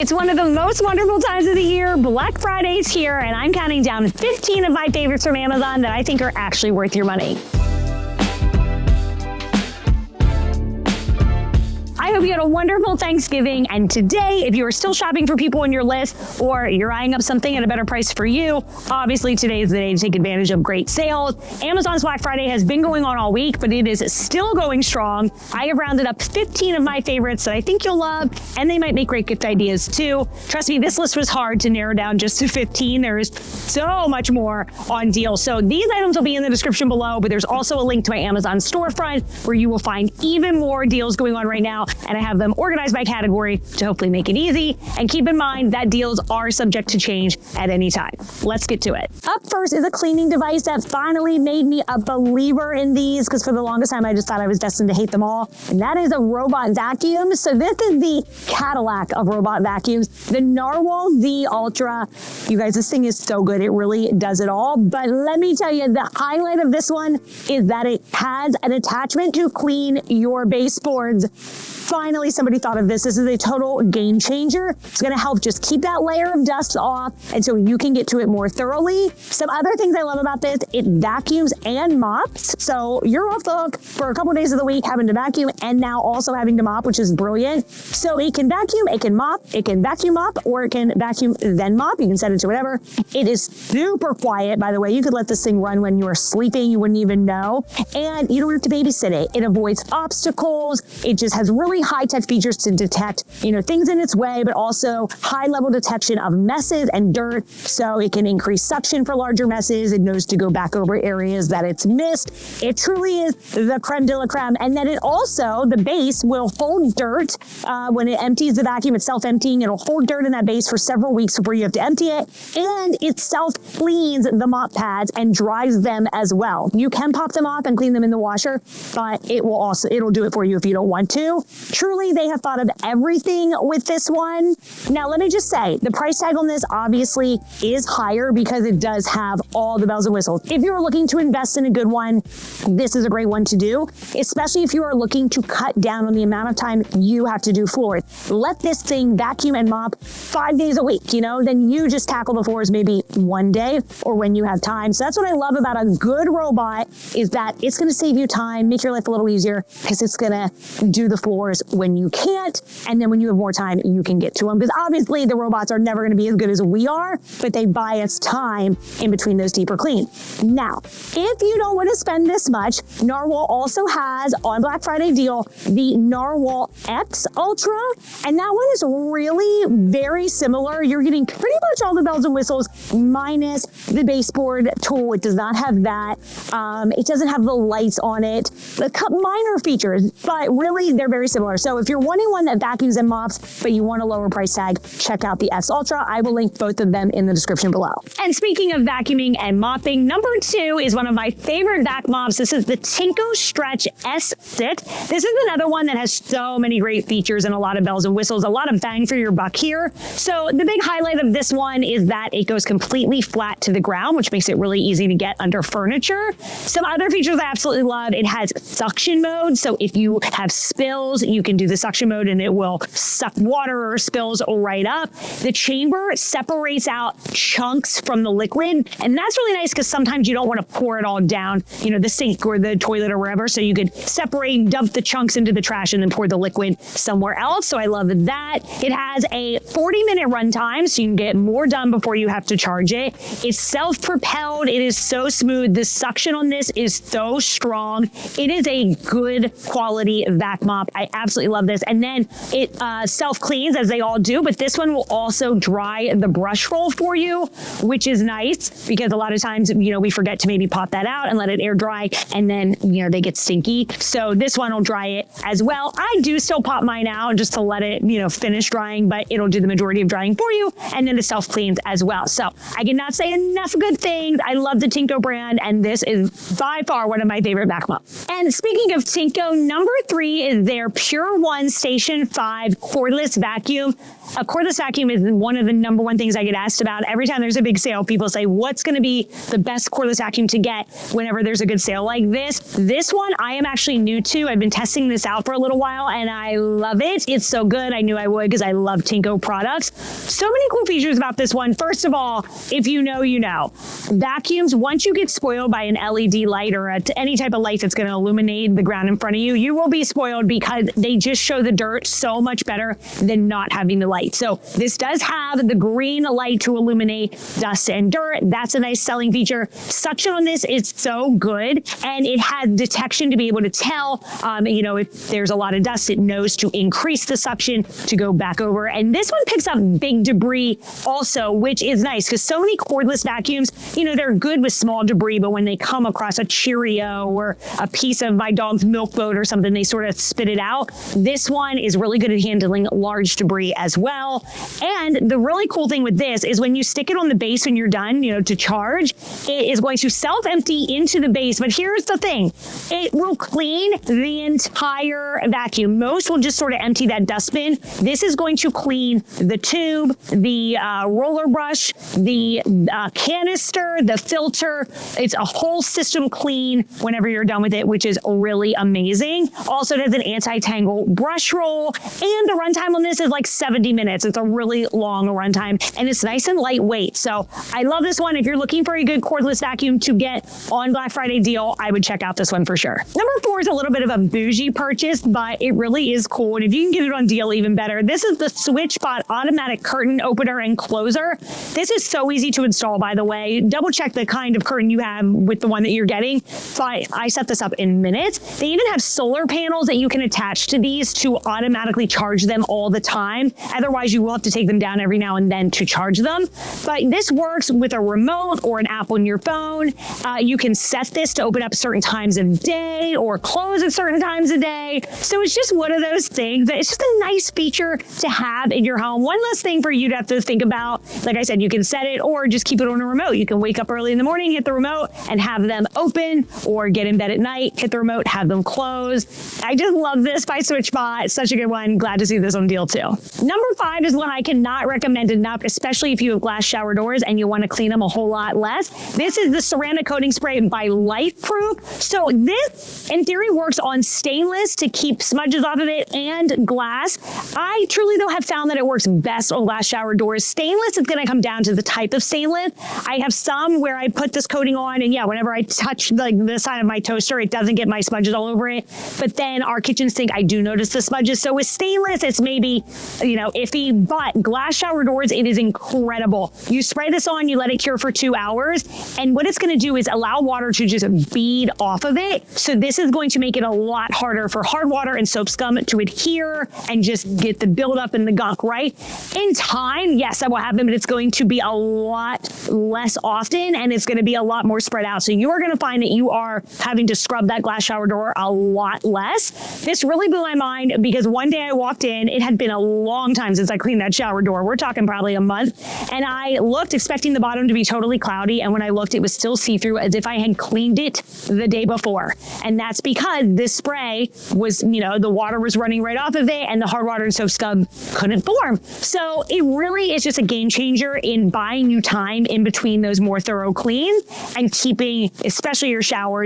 It's one of the most wonderful times of the year. Black Friday's here, and I'm counting down 15 of my favorites from Amazon that I think are actually worth your money. I hope you had a wonderful Thanksgiving, and today, if you are still shopping for people on your list or you're eyeing up something at a better price for you, obviously today is the day to take advantage of great sales. Amazon's Black Friday has been going on all week, but it is still going strong. I have rounded up 15 of my favorites that I think you'll love, and they might make great gift ideas too. Trust me, this list was hard to narrow down just to 15. There is so much more on deal. So these items will be in the description below, but there's also a link to my Amazon storefront where you will find even more deals going on right now. And I have them organized by category to hopefully make it easy. And keep in mind that deals are subject to change at any time. Let's get to it. Up first is a cleaning device that finally made me a believer in these, because for the longest time I just thought I was destined to hate them all. And that is a robot vacuum. So this is the Cadillac of robot vacuums, the Narwhal V Ultra. You guys, this thing is so good. It really does it all. But let me tell you, the highlight of this one is that it has an attachment to clean your baseboards. Finally, somebody thought of this. This is a total game changer. It's going to help just keep that layer of dust off, and so you can get to it more thoroughly. Some other things I love about this, it vacuums and mops. So you're off the hook for a couple of days of the week having to vacuum and now also having to mop, which is brilliant. So it can vacuum, it can mop, it can vacuum mop, or it can vacuum then mop. You can set it to whatever. It is super quiet, by the way. You could let this thing run when you are sleeping. You wouldn't even know. And you don't have to babysit it. It avoids obstacles. It just has really high-tech features to detect, things in its way, but also high-level detection of messes and dirt. So it can increase suction for larger messes. It knows to go back over areas that it's missed. It truly is the creme de la creme. And then it also, the base will hold dirt when it empties the vacuum. It's self-emptying. It'll hold dirt in that base for several weeks before you have to empty it. And it self-cleans the mop pads and dries them as well. You can pop them off and clean them in the washer, but it'll do it for you if you don't want to. Truly, they have thought of everything with this one. Now, let me just say, the price tag on this obviously is higher because it does have all the bells and whistles. If you're looking to invest in a good one, this is a great one to do, especially if you are looking to cut down on the amount of time you have to do floors. Let this thing vacuum and mop 5 days a week, then you just tackle the floors maybe one day or when you have time. So that's what I love about a good robot, is that it's going to save you time, make your life a little easier, because it's going to do the floors when you can't, and then when you have more time, you can get to them. Because obviously the robots are never going to be as good as we are, but they buy us time in between those deeper cleans. Now, if you don't want to spend this much, Narwhal also has, on Black Friday deal, the Narwhal X Ultra, and that one is really very similar. You're getting pretty much all the bells and whistles, minus the baseboard tool. It does not have that. It doesn't have the lights on it. The minor features, but really they're very similar. So if you're wanting one that vacuums and mops, but you want a lower price tag, check out the X Ultra. I will link both of them in the description below. And speaking of vacuuming and mopping, number 2 is one of my favorite vac mops. This is the Tinko Stretch S-Sit. This is another one that has so many great features and a lot of bells and whistles, a lot of bang for your buck here. So the big highlight of this one is that it goes completely flat to the ground, which makes it really easy to get under furniture. Some other features I absolutely love, it has suction mode. So if you have spills, you can do the suction mode and it will suck water or spills right up. The chamber separates out chunks from the liquid, and that's really nice because sometimes you don't want to pour it all down, the sink or the toilet or wherever. So you could separate, dump the chunks into the trash and then pour the liquid somewhere else. So I love that. It has a 40-minute runtime, so you can get more done before you have to charge it. It's self-propelled. It is so smooth. The suction on this is so strong. It is a good quality vac mop. I absolutely love this. And then it self-cleans, as they all do, but this one will also dry the brush roll for you, which is nice because a lot of times, we forget to maybe pop that out and let it air dry, and then, they get stinky. So this one will dry it as well. I do still pop mine out just to let it, finish drying, but it'll do the majority of drying for you, and then it self-cleans as well. So I cannot say enough good things. I love the Tinko brand, and this is by far one of my favorite vac mops. And speaking of Tinko, number 3 is their Pure Pure One Station 5 cordless vacuum. A cordless vacuum is one of the number one things I get asked about. Every time there's a big sale, people say, what's going to be the best cordless vacuum to get whenever there's a good sale like this? This one I am actually new to. I've been testing this out for a little while and I love it. It's so good. I knew I would because I love Tinko products. So many cool features about this one. First of all, if you know, you know. Vacuums, once you get spoiled by an LED light or any type of light that's going to illuminate the ground in front of you, you will be spoiled because they just show the dirt so much better than not having the light. So this does have the green light to illuminate dust and dirt. That's a nice selling feature. Suction on this is so good, and it has detection to be able to tell, if there's a lot of dust, it knows to increase the suction to go back over. And this one picks up big debris also, which is nice because so many cordless vacuums, they're good with small debris, but when they come across a Cheerio or a piece of my dog's milk boat or something, they sort of spit it out. This one is really good at handling large debris as well. And the really cool thing with this is when you stick it on the base when you're done, to charge, it is going to self-empty into the base. But here's the thing. It will clean the entire vacuum. Most will just sort of empty that dustbin. This is going to clean the tube, the roller brush, the canister, the filter. It's a whole system clean whenever you're done with it, which is really amazing. Also, it has an anti-tangle brush roll, and the runtime on this is like 70 minutes. It's a really long runtime, and it's nice and lightweight. So I love this one. If you're looking for a good cordless vacuum to get on Black Friday deal, I would check out this one for sure. Number 4 is a little bit of a bougie purchase, but it really is cool. And if you can get it on deal, even better. This is the SwitchBot automatic curtain opener and closer. This is so easy to install, by the way. Double check the kind of curtain you have with the one that you're getting. But I set this up in minutes. They even have solar panels that you can attach to these to automatically charge them all the time. Otherwise, you will have to take them down every now and then to charge them. But this works with a remote or an app on your phone. You can set this to open up certain times of day or close at certain times of day. So it's just one of those things that it's just a nice feature to have in your home. One less thing for you to have to think about. Like I said, you can set it or just keep it on a remote. You can wake up early in the morning, hit the remote and have them open, or get in bed at night, hit the remote, have them close. I just love this by SwitchBot. It's such a good one. Glad to see this on deal too. Number 5 is one I cannot recommend enough, especially if you have glass shower doors and you want to clean them a whole lot less. This is the ceramic coating spray by LifeProof. So this, in theory, works on stainless to keep smudges off of it and glass. I truly, though, have found that it works best on glass shower doors. Stainless is going to come down to the type of stainless. I have some where I put this coating on, and yeah, whenever I touch the side of my toaster, it doesn't get my smudges all over it. But then our kitchen sink, I do notice the smudges. So with stainless, it's maybe, iffy, but glass shower doors, it is incredible. You spray this on, you let it cure for 2 hours, and what it's going to do is allow water to just bead off of it. So this is going to make it a lot harder for hard water and soap scum to adhere and just get the buildup and the gunk right. In time, yes, that will happen, but it's going to be a lot less often, and it's going to be a lot more spread out. So you are going to find that you are having to scrub that glass shower door a lot less. This really blew my mind because one day I walked in, it had been a long time since I cleaned that shower door. We're talking probably a month. And I looked expecting the bottom to be totally cloudy. And when I looked, it was still see-through as if I had cleaned it the day before. And that's because this spray was, the water was running right off of it and the hard water and soap scum couldn't form. So it really is just a game changer in buying you time in between those more thorough cleans and keeping, especially your shower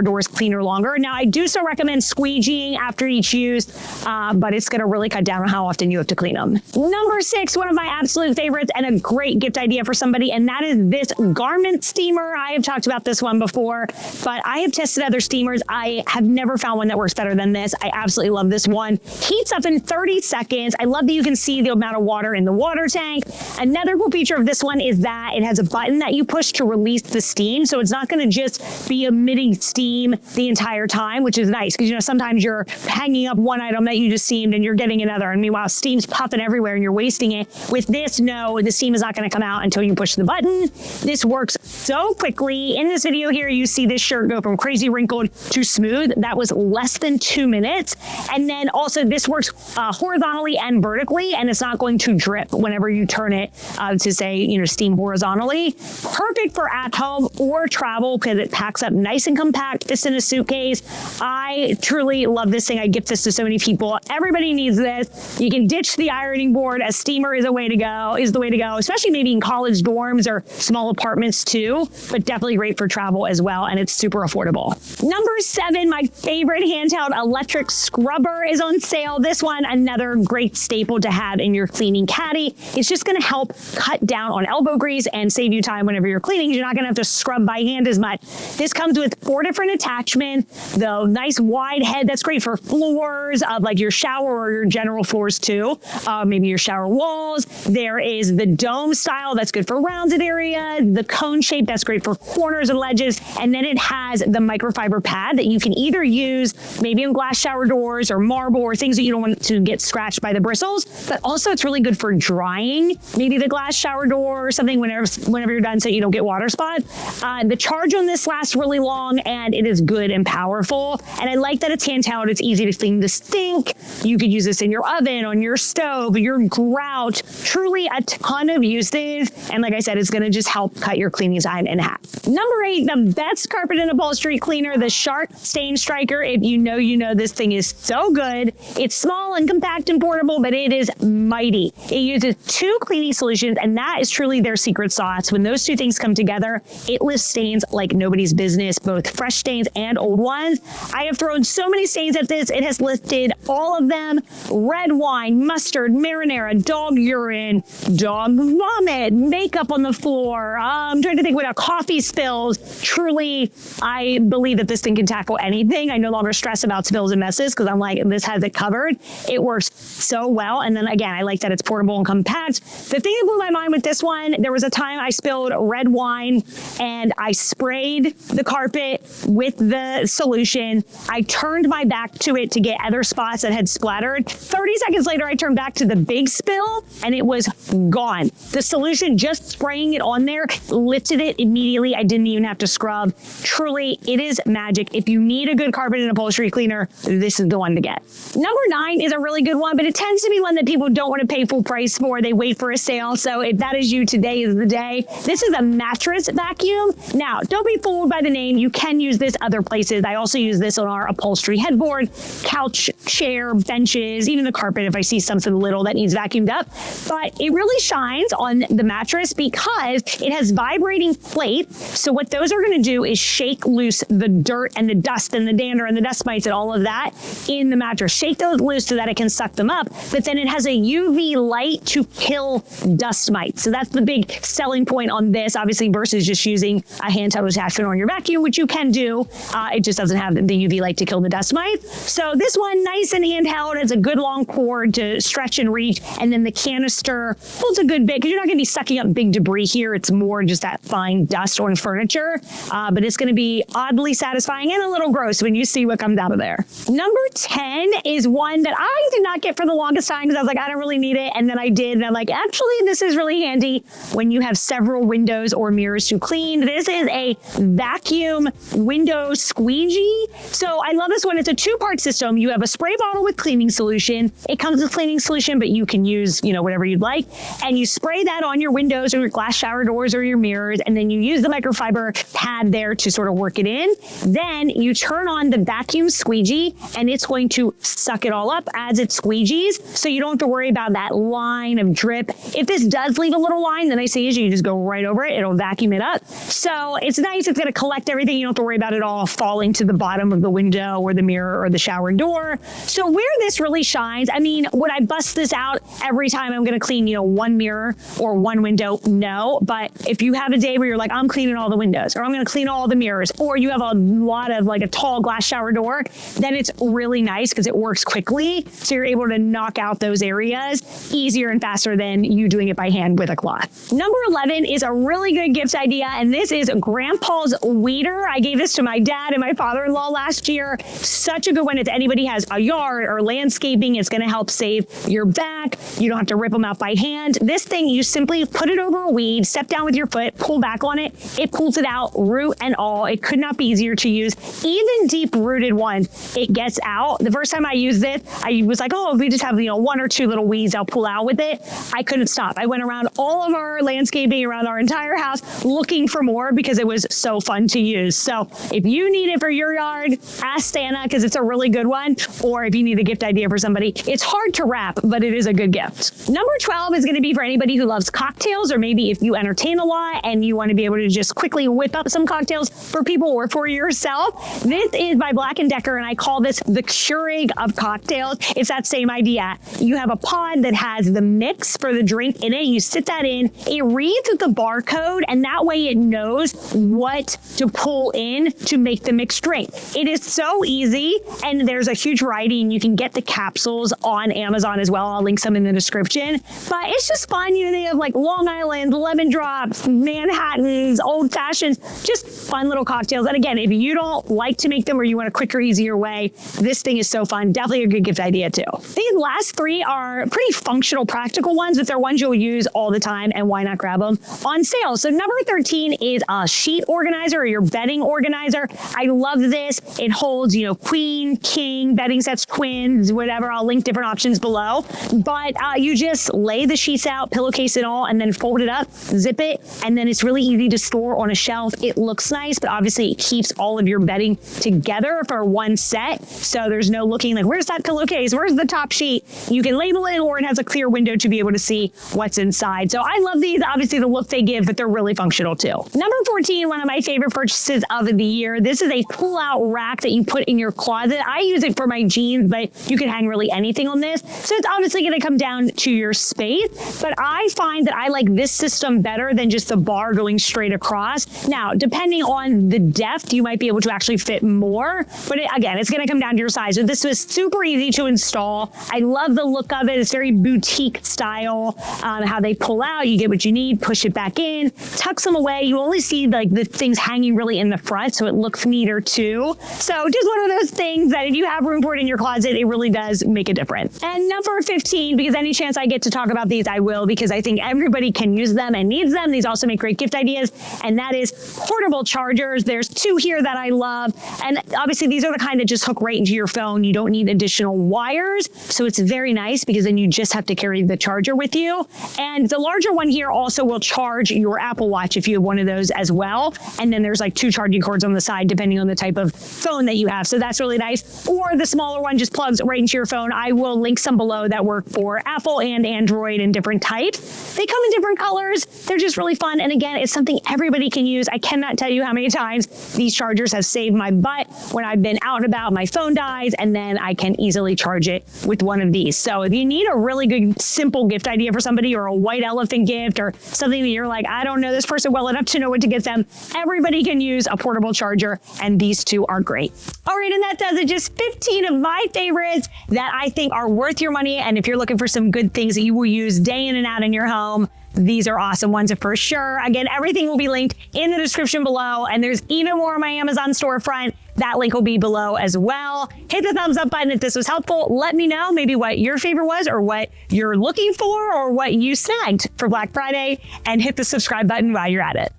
doors cleaner longer. Now, I do still recommend squeegeeing after each use, but it's going to really cut down on how often you have to clean them. Number 6, one of my absolute favorites and a great gift idea for somebody, and that is this garment steamer. I have talked about this one before, but I have tested other steamers. I have never found one that works better than this. I absolutely love this one. Heats up in 30 seconds. I love that you can see the amount of water in the water tank. Another cool feature of this one is that it has a button that you push to release the steam. So it's not going to just be emitting steam the entire time, which is nice because, sometimes you're hanging up one item that you just steamed and you're getting another. And meanwhile, steam's puffing everywhere and you're wasting it. With this, no, the steam is not going to come out until you push the button. This works so quickly. In this video here, you see this shirt go from crazy wrinkled to smooth. That was less than 2 minutes. And then also this works horizontally and vertically, and it's not going to drip whenever you turn it to say, steam horizontally. Perfect for at home or travel because it packs up nice and compact, fits in a suitcase. I truly love this this thing. I gift this to so many people. Everybody needs this. You can ditch the ironing board. A steamer is the way to go, especially maybe in college dorms or small apartments too, but definitely great for travel as well. And it's super affordable. Number 7, my favorite handheld electric scrubber is on sale. This one, another great staple to have in your cleaning caddy. It's just going to help cut down on elbow grease and save you time whenever you're cleaning. You're not going to have to scrub by hand as much. This comes with 4 different attachments. The nice wide head that's great for floors of like your shower or your general floors too. Maybe your shower walls. There is the dome style that's good for rounded areas. The cone shape that's great for corners and ledges. And then it has the microfiber pad that you can either use maybe in glass shower doors or marble or things that you don't want to get scratched by the bristles. But also it's really good for drying maybe the glass shower door or something whenever you're done so you don't get water spots. The charge on this lasts really long and it is good and powerful. And I like that it's handheld. It's easy to clean the sink. You could use this in your oven, on your stove, your grout. Truly a ton of uses. And like I said, it's going to just help cut your cleaning time in half. Number 8, the best carpet and upholstery cleaner, the Shark Stain Striker. If you know this thing is so good. It's small and compact and portable, but it is mighty. It uses 2 cleaning solutions, and that is truly their secret sauce. When those 2 things come together, it lifts stains like nobody's business, both fresh stains and old ones. I have thrown so many stains at this. It has lifted all of them. Red wine, mustard, marinara, dog urine, dog vomit, makeup on the floor. I'm trying to think what coffee spills. Truly, I believe that this thing can tackle anything. I no longer stress about spills and messes because I'm like, this has it covered. It works so well. And then again, I like that it's portable and compact. The thing that blew my mind with this one, there was a time I spilled red wine and I sprayed the carpet with the solution. I turned my back to it to get other spots that had splattered. 30 seconds later, I turned back to the big spill and it was gone. The solution, just spraying it on there, lifted it immediately. I didn't even have to scrub. Truly, it is magic. If you need a good carpet and upholstery cleaner, this is the one to get. Number 9 is a really good one, but it tends to be one that people don't want to pay full price for. They wait for a sale. So if that is you, today is the day. This is a mattress vacuum. Now, don't be fooled by the name. You can use this other places. I also use this on our upholstery headboard, couch, chair, benches, even the carpet if I see something little that needs vacuumed up. But it really shines on the mattress because it has vibrating plates. So what those are going to do is shake loose the dirt and the dust and the dander and the dust mites and all of that in the mattress. Shake those loose so that it can suck them up. But then it has a UV light to kill dust mites. So that's the big selling point on this, obviously, versus just using a handheld attachment on your vacuum, which you can do. It just doesn't have the UV light to kill the dust mites. So this one, nice and handheld. It's a good long cord to stretch and reach. And then the canister holds a good bit because you're not going to be sucking up big debris here. It's more just that fine dust on furniture. But it's going to be oddly satisfying and a little gross when you see what comes out of there. Number 10 is one that I did not get for the longest time because I was like, I don't really need it. And then I did. And I'm like, actually, this is really handy when you have several windows or mirrors to clean. This is a vacuum window squeegee. So I love this one. It's a 2-part system. You have a spray bottle with cleaning solution. It comes with cleaning solution, but you can use, whatever you'd like. And you spray that on your windows or your glass shower doors or your mirrors. And then you use the microfiber pad there to sort of work it in. Then you turn on the vacuum squeegee and it's going to suck it all up as it squeegees. So you don't have to worry about that line of drip. If this does leave a little line, the nice thing is you just go right over it. It'll vacuum it up. So it's nice. It's going to collect everything. You don't have to worry about it all falling to the bottom of the window or the mirror or the shower door. So where this really shines, would I bust this out every time I'm going to clean, one mirror or one window? No. But if you have a day where you're like, I'm cleaning all the windows or I'm going to clean all the mirrors, or you have a lot of like a tall glass shower door, then it's really nice because it works quickly. So you're able to knock out those areas easier and faster than you doing it by hand with a cloth. Number 11 is a really good gift idea. And this is Grandpa's Weeder. I gave this to my dad and my father-in-law last year. Such a good one. If anybody has a yard or landscaping, it's going to help save your back. You don't have to rip them out by hand. This thing, you simply put it over a weed, step down with your foot, pull back on it. It pulls it out, root and all. It could not be easier to use. Even deep-rooted ones, it gets out. The first time I used it, I was like, oh, if we just have, 1 or 2 little weeds, I'll pull out with it. I couldn't stop. I went around all of our landscaping around our entire house looking for more because it was so fun to use. So if you need it for your yard, ask Santa because it's a really really good one, or if you need a gift idea for somebody. It's hard to wrap, but it is a good gift. Number 12 is going to be for anybody who loves cocktails, or maybe if you entertain a lot and you want to be able to just quickly whip up some cocktails for people or for yourself. This is by Black & Decker, and I call this the Keurig of cocktails. It's that same idea. You have a pod that has the mix for the drink in it. You sit that in, it reads the barcode, and that way it knows what to pull in to make the mixed drink. It is so easy, and there's a huge variety, and you can get the capsules on Amazon as well. I'll link some in the description. But it's just fun. You know, they have like Long Island, lemon drops, Manhattans, old fashions, just fun little cocktails. And again, if you don't like to make them or you want a quicker, easier way, this thing is so fun. Definitely a good gift idea too. These last three are pretty functional, practical ones, but they're ones you'll use all the time, and why not grab them on sale? So number 13 is a sheet organizer, or your bedding organizer. I love this. It holds, you know, queen, king, bedding sets, queens, whatever. I'll link different options below. But you just lay the sheets out, pillowcase it all, and then fold it up, zip it, and then it's really easy to store on a shelf. It looks nice, but obviously it keeps all of your bedding together for one set. So there's no looking like, where's that pillowcase? Where's the top sheet? You can label it, or it has a clear window to be able to see what's inside. So I love these. Obviously the look they give, but they're really functional too. Number 14, one of my favorite purchases of the year. This is a pull-out rack that you put in your closet. I use it for my jeans, but you can hang really anything on this. So it's obviously going to come down to your space, but I find that I like this system better than just the bar going straight across. Now, depending on the depth, you might be able to actually fit more, but again, it's going to come down to your size. So this was super easy to install. I love the look of it. It's very boutique style, how they pull out. You get what you need, push it back in, tucks them away. You only see like the things hanging really in the front, so it looks neater too. So just one of those things that if you have room for it in your closet, it really does make a difference. And number 15, because any chance I get to talk about these, I will, because I think everybody can use them and needs them. These also make great gift ideas, and that is portable chargers. There's two here that I love, and obviously these are the kind that just hook right into your phone. You don't need additional wires, so it's very nice because then you just have to carry the charger with you. And the larger one here also will charge your Apple Watch if you have one of those as well. And then there's like two charging cords on the side depending on the type of phone that you have. So that's really nice. Or the smaller one just plugs right into your phone. I will link some below that work for Apple and Android and different types. They come in different colors. They're just really fun. And again, it's something everybody can use. I cannot tell you how many times these chargers have saved my butt when I've been out and about, my phone dies, and then I can easily charge it with one of these. So if you need a really good, simple gift idea for somebody, or a white elephant gift, or something that you're like, I don't know this person well enough to know what to get them, everybody can use a portable charger, and these two are great. All right, and that does it. Just 15 of my favorites that I think are worth your money. And if you're looking for some good things that you will use day in and out in your home, these are awesome ones for sure. Again, everything will be linked in the description below, and there's even more on my Amazon storefront. That link will be below as well. Hit the thumbs up button if this was helpful. Let me know maybe what your favorite was, or what you're looking for, or what you snagged for Black Friday, and hit the subscribe button while you're at it.